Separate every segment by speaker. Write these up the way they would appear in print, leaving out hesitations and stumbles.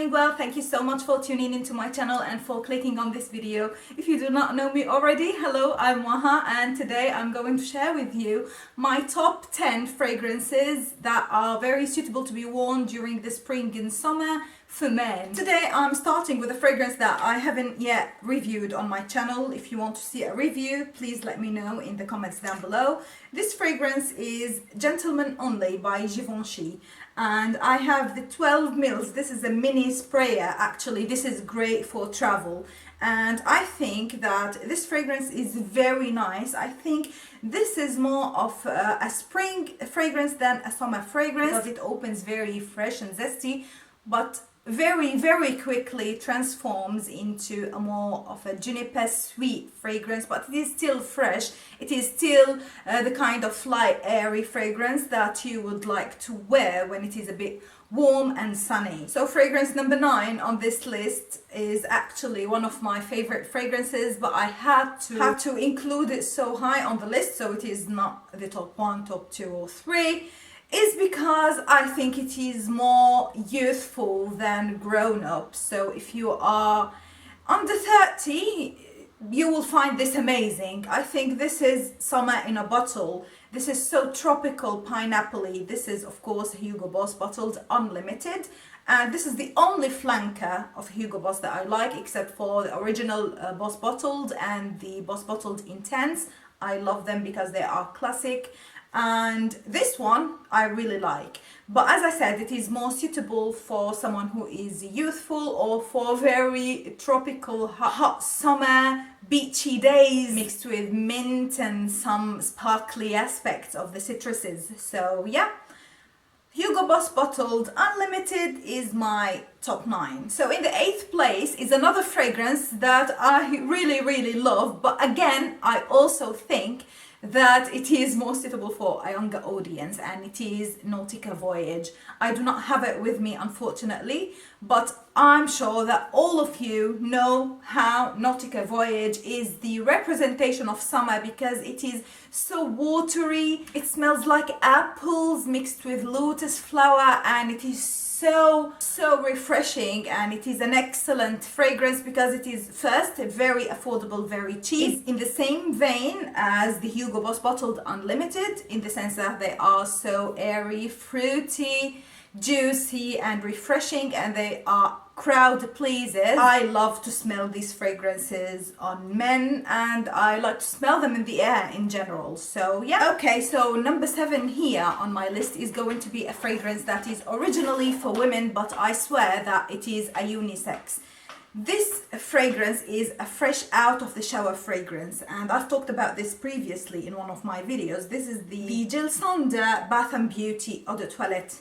Speaker 1: doing well. Thank you so much for tuning into my channel and for clicking on this video. If you do not know me already, hello, I'm Waha, and today I'm going to share with you my top 10 fragrances that are very suitable to be worn during the spring and summer for men. Today I'm starting with a fragrance that I haven't yet reviewed on my channel. If you want to see a review, please let me know in the comments down below. This fragrance is Gentlemen Only by Givenchy, and I have the 12 mils. This is a mini sprayer. Actually, this is great for travel, and I think that this fragrance is very nice. I think this is more of a spring fragrance than a summer fragrance because it opens very fresh and zesty, but very quickly transforms into a more of a juniper sweet fragrance, but it is still fresh. It is still the kind of light airy fragrance that you would like to wear when it is a bit warm and sunny. So fragrance number 9 on this list is actually one of my favorite fragrances, but I had to include it so high on the list, so it is not the top 1, top 2 or 3. Is because I think it is more youthful than grown up. So if you are under 30, you will find this amazing. I think this is summer in a bottle. This is so tropical, pineapple-y. This is of course Hugo Boss Bottled Unlimited, and this is the only flanker of Hugo Boss that I like, except for the original Boss Bottled and the Boss Bottled Intense. I love them because they are classic. And this one I really like, but as I said, it is more suitable for someone who is youthful or for very tropical hot summer beachy days mixed with mint and some sparkly aspects of the citruses. So yeah, Hugo Boss Bottled Unlimited is my top 9. So in the 8th place is another fragrance that I really love, but again I also think that it is more suitable for a younger audience, and it is Nautica Voyage. I do not have it with me unfortunately, but I'm sure that all of you know how Nautica Voyage is the representation of summer because it is so watery. It smells like apples mixed with lotus flower, and it is so refreshing, and it is an excellent fragrance because it is first very affordable, very cheap. It's in the same vein as the Hugo Boss Bottled Unlimited in the sense that they are so airy, fruity, juicy and refreshing, and they are crowd pleasers. I love to smell these fragrances on men, and I like to smell them in the air in general. So yeah. Okay, so number 7 here on my list is going to be a fragrance that is originally for women, but I swear that it is a unisex. This fragrance is a fresh out of the shower fragrance, and I've talked about this previously in one of my videos. This is the Gel Sander Bath and Beauty Eau de Toilette.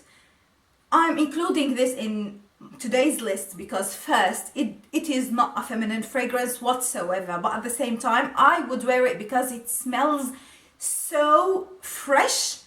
Speaker 1: I'm including this in today's list because first, it is not a feminine fragrance whatsoever, but at the same time I would wear it because it smells so fresh,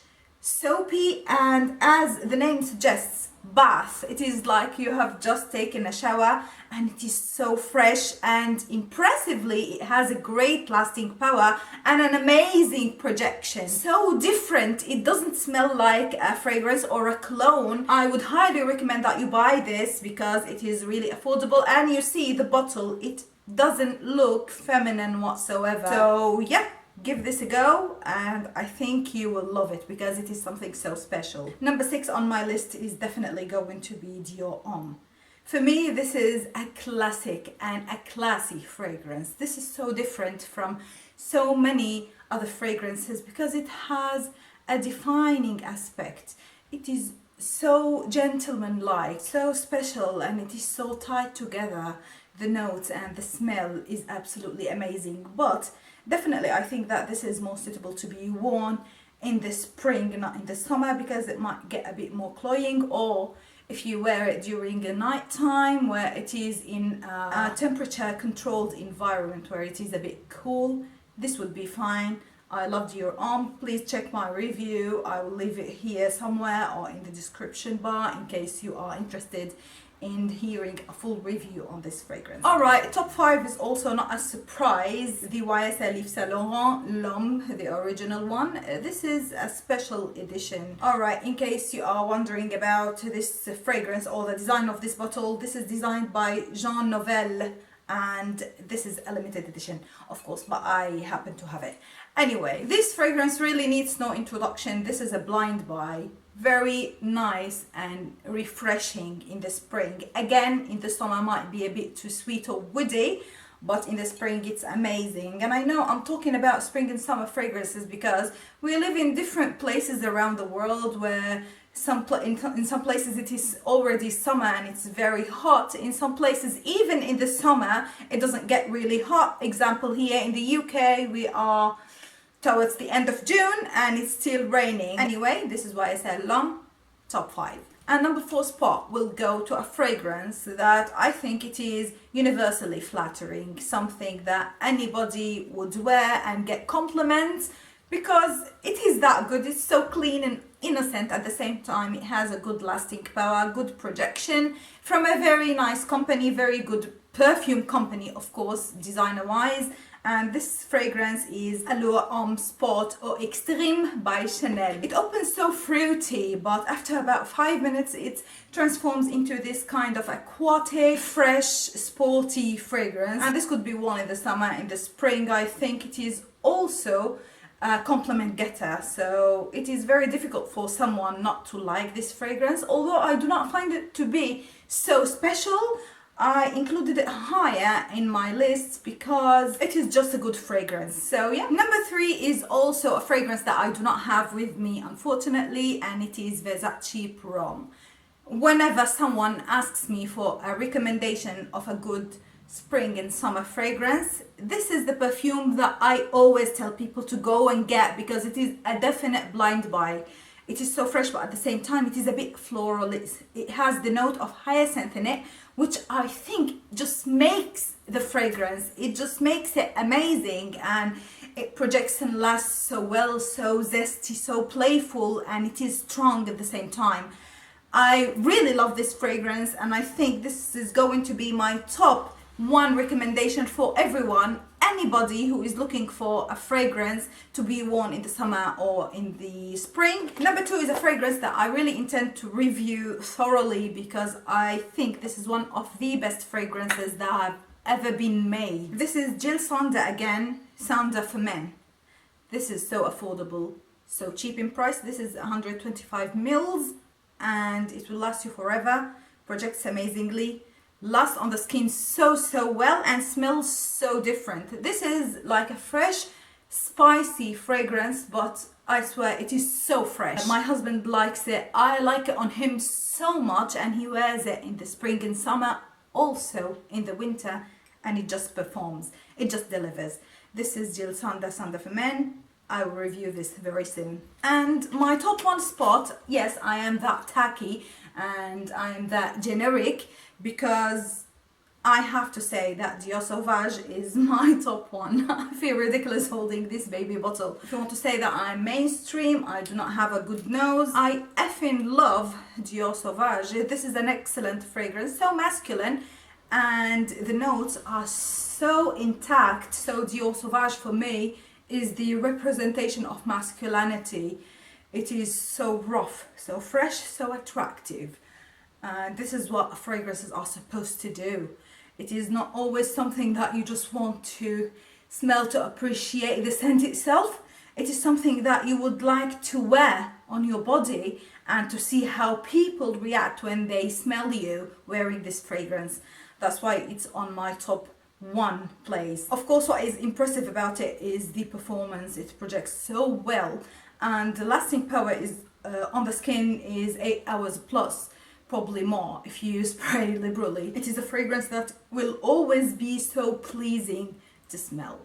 Speaker 1: soapy, and as the name suggests, bath. It is like you have just taken a shower, and it is so fresh, and impressively it has a great lasting power and an amazing projection. So different. It doesn't smell like a fragrance or a cologne. I would highly recommend that you buy this because it is really affordable, and you see the bottle, it doesn't look feminine whatsoever. So yeah, give this a go, and I think you will love it because it is something so special. Number 6 on my list is definitely going to be DIOR HOMME. For me, this is a classic and a classy fragrance. This is so different from so many other fragrances because it has a defining aspect. It is so gentlemanlike, so special, and it is so tied together. The notes and the smell is absolutely amazing, but definitely I think that this is more suitable to be worn in the spring, not in the summer, because it might get a bit more cloying, or if you wear it during a night time where it is in a temperature controlled environment where it is a bit cool, this would be fine. I love Dior Homme. Please check my review. I will leave it here somewhere or in the description bar in case you are interested in hearing a full review on this fragrance. Alright, top 5 is also not a surprise. The YSL Yves Saint Laurent L'Homme, the original one. This is a special edition. Alright, in case you are wondering about this fragrance or the design of this bottle, this is designed by Jean Nouvel, and this is a limited edition, of course, but I happen to have it. Anyway, this fragrance really needs no introduction. This is a blind buy. Very nice and refreshing in the spring. Again, in the summer might be a bit too sweet or woody, but in the spring it's amazing. And I know I'm talking about spring and summer fragrances because we live in different places around the world where in some places it is already summer and it's very hot. In some places, even in the summer, it doesn't get really hot. Example, here in the UK, we are towards the end of June and it's still raining. Anyway, this is why I said L'Homme, top 5. And number 4 spot will go to a fragrance that I think it is universally flattering, something that anybody would wear and get compliments because it is that good. It's so clean and innocent at the same time. It has a good lasting power, good projection from a very nice company, very good perfume company, of course, designer wise. And this fragrance is Allure Homme Sport Eau Extreme by Chanel. It opens so fruity, but after about 5 minutes it transforms into this kind of aquatic, fresh, sporty fragrance. And this could be worn in the summer, in the spring. I think it is also a compliment getter, so it is very difficult for someone not to like this fragrance. Although I do not find it to be so special, I included it higher in my list because it is just a good fragrance. So yeah, number 3 is also a fragrance that I do not have with me, unfortunately, and it is Versace Prom. Whenever someone asks me for a recommendation of a good spring and summer fragrance, this is the perfume that I always tell people to go and get because it is a definite blind buy. It is so fresh, but at the same time it is a bit floral. It has the note of hyacinth in it, which I think just makes the fragrance, it just makes it amazing, and it projects and lasts so well, so zesty, so playful, and it is strong at the same time. I really love this fragrance, and I think this is going to be my top 1 recommendation for everyone, anybody who is looking for a fragrance to be worn in the summer or in the spring. Number 2 is a fragrance that I really intend to review thoroughly because I think this is one of the best fragrances that have ever been made. This is Jil Sander again, Sander for Men. This is so affordable, so cheap in price. This is 125 mils and it will last you forever, projects amazingly, lasts on the skin so well, and smells so different. This is like a fresh, spicy fragrance, but I swear it is so fresh. My husband likes it, I like it on him so much, and he wears it in the spring and summer, also in the winter, and it just performs, it just delivers. This is Jil Sander, Sander for Men. I will review this very soon. And my top 1 spot, yes, I am that tacky and I am that generic, because I have to say that Dior Sauvage is my top 1. I feel ridiculous holding this baby bottle. If you want to say that I'm mainstream, I do not have a good nose, I effing love Dior Sauvage. This is an excellent fragrance, so masculine, and the notes are so intact. So Dior Sauvage for me is the representation of masculinity. It is so rough, so fresh, so attractive. This is what fragrances are supposed to do. It is not always something that you just want to smell to appreciate the scent itself. It is something that you would like to wear on your body and to see how people react when they smell you wearing this fragrance. That's why it's on my top 1 place. Of course, what is impressive about it is the performance. It projects so well, and the lasting power is on the skin is 8 hours plus, probably more if you spray liberally. It is a fragrance that will always be so pleasing to smell.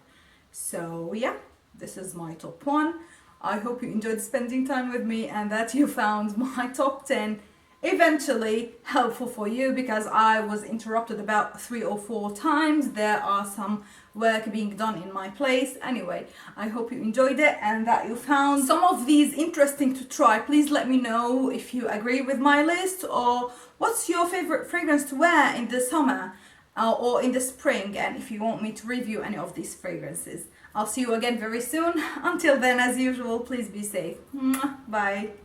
Speaker 1: So yeah, this is my top 1. I hope you enjoyed spending time with me and that you found my top 10 eventually helpful for you, because I was interrupted about 3 or 4 times. There are some work being done in my place. Anyway, I hope you enjoyed it and that you found some of these interesting to try. Please let me know if you agree with my list, or what's your favorite fragrance to wear in the summer or in the spring, and if you want me to review any of these fragrances. I'll see you again very soon. Until then, as usual, please be safe. Bye.